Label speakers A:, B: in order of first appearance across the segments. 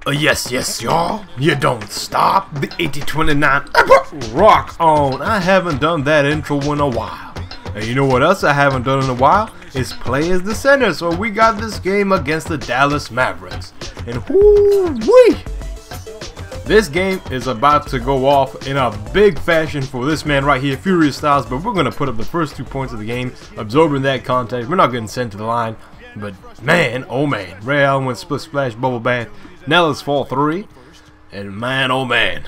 A: Yes, y'all. You don't stop. The 8029 rock on. I haven't done that intro in a while. And you know what else I haven't done in a while? Is play as the center. So we got this game against the Dallas Mavericks. And whoo-wee! This game is about to go off in a big fashion for this man right here, Furious Styles. But we're going to put up the first 2 points of the game, absorbing that contact. We're not getting sent to the line. But man, oh man. Ray Allen went split splash bubble bath. Now let's fall 3. And man, oh man.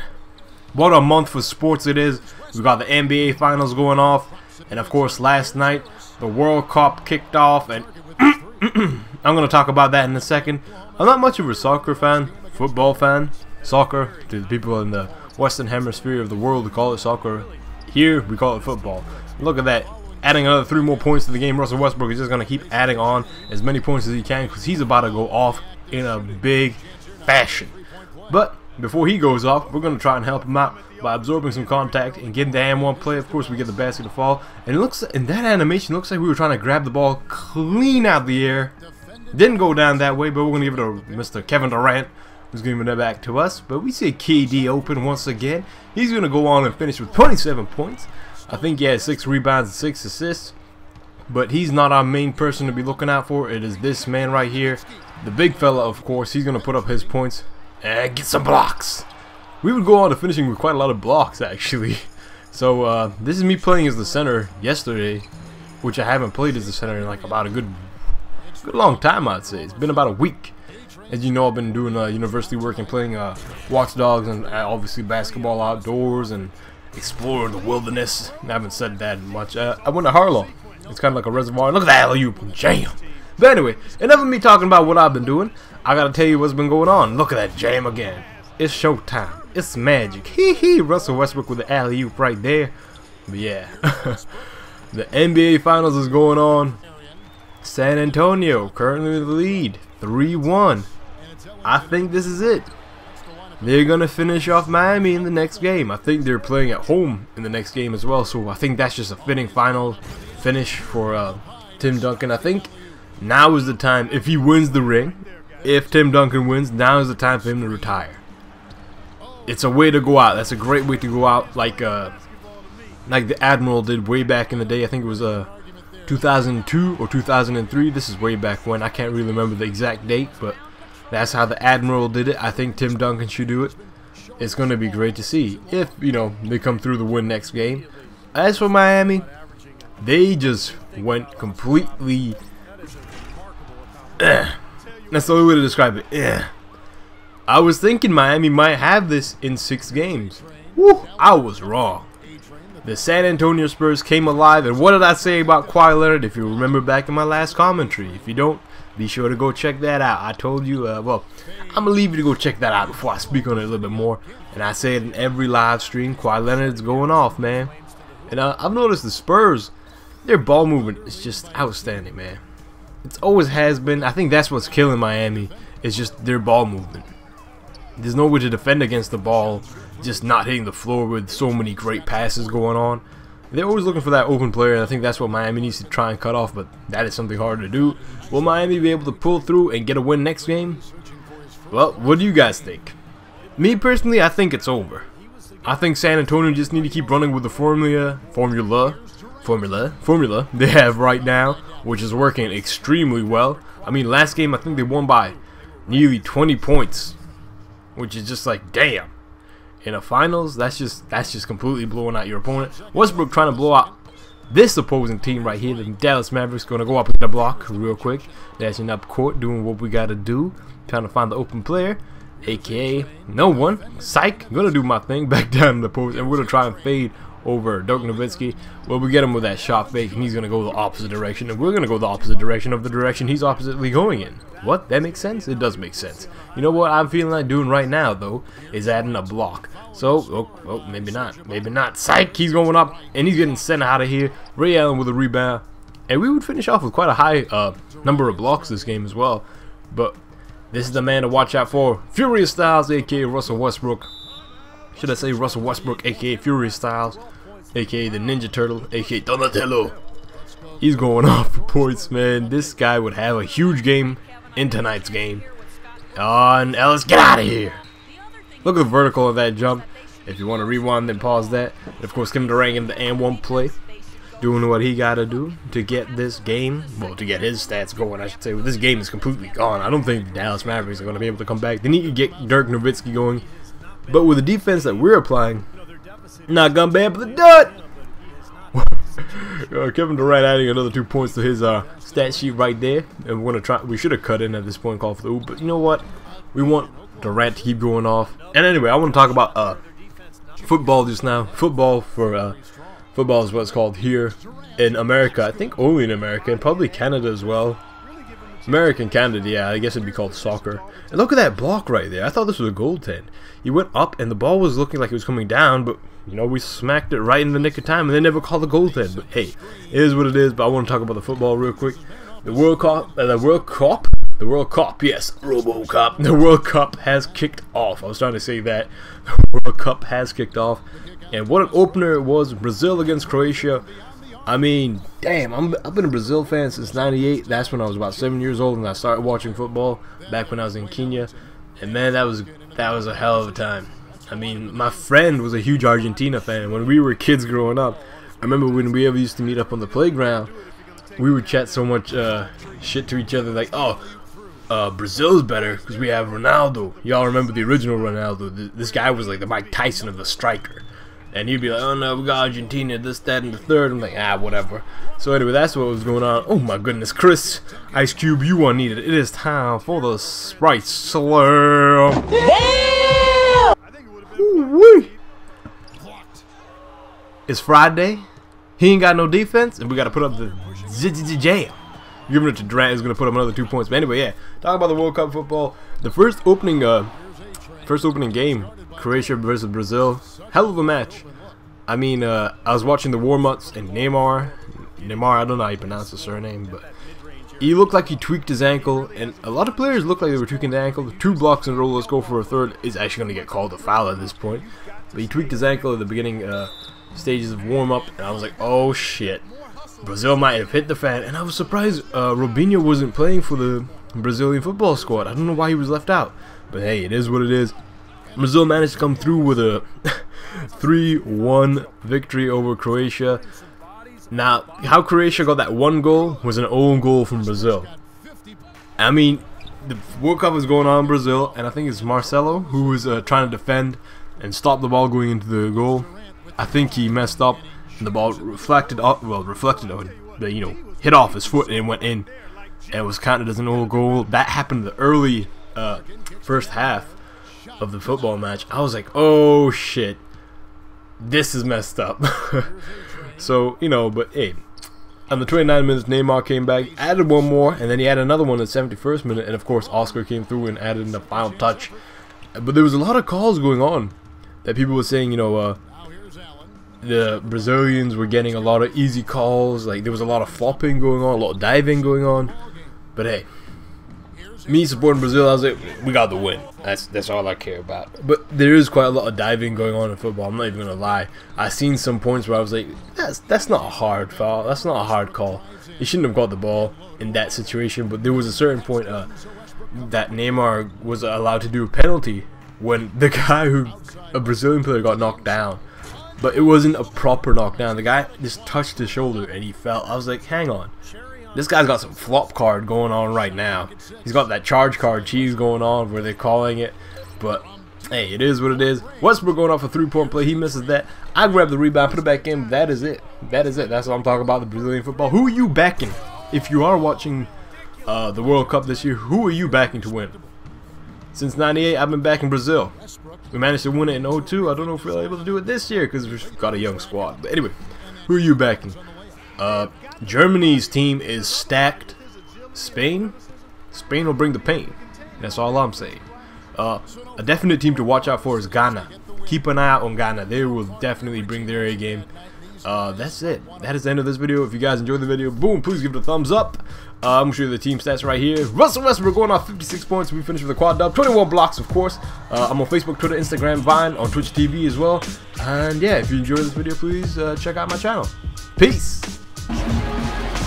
A: What a month for sports it is. We got the NBA Finals going off. And of course, last night, the World Cup kicked off. And I'm going to talk about that in a second. I'm not much of a soccer fan, football fan. Soccer, to the people in the Western Hemisphere of the world who call it soccer. Here, we call it football. Look at that. Adding another 3 more points to the game. Russell Westbrook is just going to keep adding on as many points as he can because he's about to go off in a big fashion. But before he goes off, we're going to try and help him out by absorbing some contact and getting the M1 play. Of course, we get the basket to fall. And it looks, in that animation, looks like we were trying to grab the ball clean out of the air. Didn't go down that way, but we're going to give it to Mr. Kevin Durant, who's giving it back to us. But we see KD open once again. He's going to go on and finish with 27 points. I think he has 6 rebounds and 6 assists. But he's not our main person to be looking out for. It is this man right here. The big fella, of course. He's going to put up his points and get some blocks. We would go on to finishing with quite a lot of blocks, actually. So, this is me playing as the center yesterday, which I haven't played as the center in like about a good long time, I'd say. It's been about a week. As you know, I've been doing university work and playing Watch Dogs and obviously basketball outdoors and exploring the wilderness. I haven't said that much. I went to Harlow. It's kind of like a reservoir. Look at that alley-oop. Jam. But anyway, enough of me talking about what I've been doing. I gotta tell you what's been going on. Look at that jam again. It's showtime. It's magic. Hee hee. Russell Westbrook with the alley-oop right there. But yeah. The NBA Finals is going on. San Antonio currently in the lead. 3-1. I think this is it. They're going to finish off Miami in the next game. I think they're playing at home in the next game as well. So I think that's just a fitting final finish for Tim Duncan. I think now is the time, if he wins the ring, if Tim Duncan wins, now is the time for him to retire. It's a way to go out. That's a great way to go out, like the Admiral did way back in the day. I think it was 2002 or 2003. This is way back when. I can't really remember the exact date, but that's how the Admiral did it. I think Tim Duncan should do it. It's going to be great to see if, you know, they come through the win next game. As for Miami, they just went completely That's the only way to describe it. I was thinking Miami might have this in 6 games. Woo, I was wrong. The San Antonio Spurs came alive, and what did I say about Kawhi Leonard? If you remember back in my last commentary. If you don't, be sure to go check that out. I told you, well, I'm going to leave you to go check that out before I speak on it a little bit more. And I say it in every live stream, Kawhi Leonard's going off, man. And I've noticed the Spurs, their ball movement is just outstanding, man. It always has been. I think that's what's killing Miami, is just their ball movement. There's no way to defend against the ball just not hitting the floor with so many great passes going on. They're always looking for that open player, and I think that's what Miami needs to try and cut off, but that is something hard to do. Will Miami be able to pull through and get a win next game? Well, what do you guys think? Me personally, I think it's over. I think San Antonio just need to keep running with the formula they have right now, which is working extremely well. I mean, last game I think they won by nearly 20 points, which is just like, damn. In a finals, that's just completely blowing out your opponent. Westbrook trying to blow out this opposing team right here. The Dallas Mavericks going to go up with the block real quick, dashing up court, doing what we got to do, trying to find the open player, aka no one. Psych, gonna do my thing back down in the post, and we're gonna try and fade over Dirk Nowitzki. Well, we get him with that shot fake, and he's gonna go the opposite direction, and we're gonna go the opposite direction of the direction he's oppositely going in. What? That makes sense? It does make sense. You know what I'm feeling like doing right now, though, is adding a block. So, oh, maybe not. Maybe not. Psych, he's going up, and he's getting sent out of here. Ray Allen with a rebound. And we would finish off with quite a high number of blocks this game as well. But this is the man to watch out for. Furious Styles, a.k.a. Russell Westbrook. Should I say Russell Westbrook, a.k.a. Furious Styles, a.k.a. the Ninja Turtle, a.k.a. Donatello. He's going off for points, man. This guy would have a huge game in tonight's game. And Ellis, get out of here. Look at the vertical of that jump. If you want to rewind, then pause that. And of course, Kevin Durant in the and one play, doing what he got to do to get this game, well, to get his stats going, I should say. Well, this game is completely gone. I don't think the Dallas Mavericks are going to be able to come back. They need to get Dirk Nowitzki going. But with the defense that we're applying, not going to be able to do it. Kevin Durant adding another 2 points to his stat sheet right there, and we're gonna try. We should have cut in at this point, called for the oop, but you know what? We want Durant to keep going off. And anyway, I want to talk about football just now. Football is what it's called here in America. I think only in America and probably Canada as well. American Canada, yeah, I guess it'd be called soccer. And look at that block right there. I thought this was a goaltend. He went up and the ball was looking like it was coming down, but you know, we smacked it right in the nick of time, and they never called the goaltend. But hey, it is what it is. But I want to talk about the football real quick. The World Cup, yes, RoboCop. The World Cup has kicked off. I was trying to say that. The World Cup has kicked off, and what an opener it was. Brazil against Croatia. I mean, damn, I've been a Brazil fan since '98. That's when I was about 7 years old, and I started watching football back when I was in Kenya. And man, that was a hell of a time. I mean, my friend was a huge Argentina fan. When we were kids growing up, I remember when we ever used to meet up on the playground, we would chat so much shit to each other, like, oh, Brazil's better because we have Ronaldo. Y'all remember the original Ronaldo? This guy was like the Mike Tyson of the striker. And he'd be like, oh no, we got Argentina, this, that, and the third. I'm like, whatever. So anyway, that's what was going on. Oh my goodness, Chris, Ice Cube, you are needed. It is time for the Sprite Slam. Ooh-wee. It's Friday. He ain't got no defense, and we got to put up the jam. Giving it to Durant is going to put up another 2 points. But anyway, yeah, talking about the World Cup football. The first opening game, Croatia versus Brazil. Hell of a match. I mean, I was watching the warm-ups, and Neymar, I don't know how you pronounce his surname, but he looked like he tweaked his ankle, and a lot of players looked like they were tweaking the ankle. 2 blocks in a row, let's go for a third, is actually going to get called a foul at this point. But he tweaked his ankle at the beginning stages of warm-up, and I was like, oh shit, Brazil might have hit the fan. And I was surprised Robinho wasn't playing for the Brazilian football squad. I don't know why he was left out, but hey, it is what it is. Brazil managed to come through with a 3-1 victory over Croatia. Now, how Croatia got that 1 goal was an own goal from Brazil. I mean, the World Cup is going on in Brazil, and I think it's Marcelo who was trying to defend and stop the ball going into the goal. I think he messed up, and the ball reflected on, you know, hit off his foot and it went in, and it was counted as an own goal. That happened in the early first half of the football match. I was like, oh shit, this is messed up. So, you know, but hey, on the 29 minutes, Neymar came back, added 1 more, and then he added another one in the 71st minute, and of course Oscar came through and added in the final touch. But there was a lot of calls going on that people were saying, you know, the Brazilians were getting a lot of easy calls, like there was a lot of flopping going on, a lot of diving going on. But hey, me supporting Brazil, I was like, we got the win. That's all I care about. But there is quite a lot of diving going on in football. I'm not even gonna lie. I seen some points where I was like, that's not a hard foul. That's not a hard call. He shouldn't have got the ball in that situation. But there was a certain point that Neymar was allowed to do a penalty when the guy a Brazilian player got knocked down. But it wasn't a proper knockdown. The guy just touched his shoulder and he fell. I was like, hang on. This guy's got some flop card going on right now. He's got that charge card cheese going on where they're calling it. But hey, it is what it is. Westbrook going off a 3-point play. He misses that. I grab the rebound, put it back in. That is it. That is it. That's what I'm talking about, the Brazilian football. Who are you backing? If you are watching the World Cup this year, who are you backing to win? Since '98, I've been backing Brazil. We managed to win it in 02. I don't know if we're able to do it this year because we've got a young squad. But anyway, who are you backing? Germany's team is stacked. Spain will bring the pain. That's all I'm saying. A definite team to watch out for is Ghana. Keep an eye out on Ghana. They will definitely bring their A game. That's it. That is the end of this video. If you guys enjoyed the video, boom, please give it a thumbs up. I'm going to show you the team stats right here. Russell Westbrook going off 56 points. We finished with a quad dub. 21 blocks, of course. I'm on Facebook, Twitter, Instagram, Vine, on Twitch TV as well. And yeah, if you enjoyed this video, please check out my channel. Peace.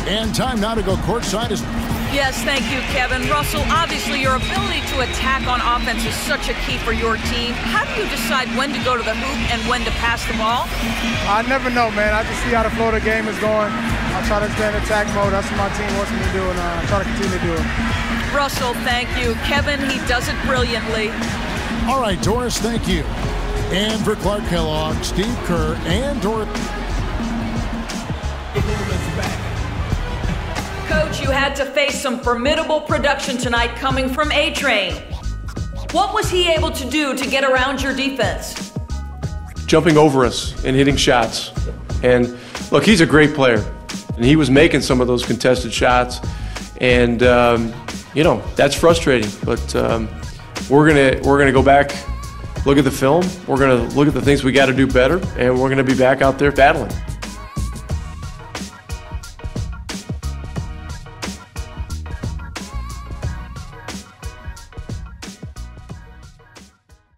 B: And time now to go courtside as Yes, thank you, Kevin. Russell, obviously your ability to attack on offense is such a key for your team. How do you decide when to go to the hoop and when to pass the ball?
C: I never know, man. I just see how the flow of the game is going. I try to stay in attack mode. That's what my team wants me to do, and I try to continue to do it. Russell,
B: thank you. Kevin, he does it brilliantly.
D: All right, Doris, thank you. And for Clark Kellogg, Steve Kerr, and Doris.
B: Coach, you had to face some formidable production tonight coming from A-Train. What was he able to do to get around your defense?
E: Jumping over us and hitting shots. And look, he's a great player. And he was making some of those contested shots. And, you know, that's frustrating. But we're gonna go back, look at the film. We're gonna look at the things we got to do better. And we're gonna be back out there battling.